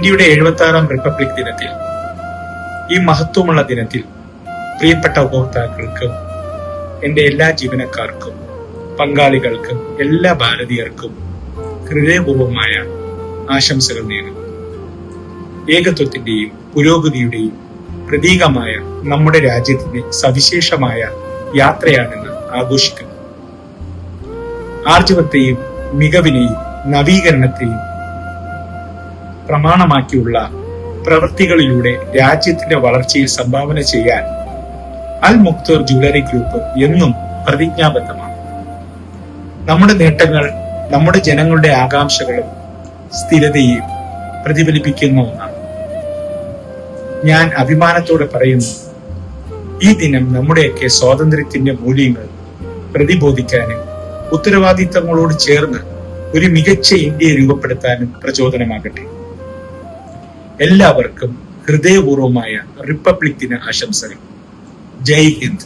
ഇന്ത്യയുടെ 76ാം റിപ്പബ്ലിക് ദിനത്തിൽ, ഈ മഹത്വമുള്ള ദിനത്തിൽ പ്രിയപ്പെട്ട ഉപഭോക്താക്കൾക്കും എന്റെ എല്ലാ ജീവനക്കാർക്കും പങ്കാളികൾക്കും എല്ലാ ഭാരതീയർക്കും ഹൃദയപൂർവമായ ആശംസകൾ നേരുന്നു. ഏകത്വത്തിന്റെയും പുരോഗതിയുടെയും പ്രതീകമായ നമ്മുടെ രാജ്യത്തിന്റെ സവിശേഷമായ യാത്രയാണെന്ന് ആഘോഷിക്കുന്നു. ആർജവത്തെയും മികവിനെയും നവീകരണത്തെയും പ്രമാണമാക്കിയുള്ള പ്രവൃത്തികളിലൂടെ രാജ്യത്തിന്റെ വളർച്ചയിൽ സംഭാവന ചെയ്യാൻ അൽ മുക്തോർ ജ്വല്ലറി ഗ്രൂപ്പ് എന്നും പ്രതിജ്ഞാബദ്ധമാണ്. നമ്മുടെ നേട്ടങ്ങൾ നമ്മുടെ ജനങ്ങളുടെ ആകാംക്ഷകളും സ്ഥിരതയും പ്രതിഫലിപ്പിക്കുന്ന ഒന്നാണ്. ഞാൻ അഭിമാനത്തോടെ പറയുന്നു, ഈ ദിനം നമ്മുടെയൊക്കെ സ്വാതന്ത്ര്യത്തിന്റെ മൂല്യങ്ങൾ പ്രതിബോധിക്കാനും ഉത്തരവാദിത്തങ്ങളോട് ചേർന്ന് ഒരു മികച്ച ഇന്ത്യയെ രൂപപ്പെടുത്താനും പ്രചോദനമാകട്ടെ. എല്ലാവർക്കും ഹൃദയപൂർവമായ റിപ്പബ്ലിക് ദിന ആശംസകൾ. ജയ് ഹിന്ദ്.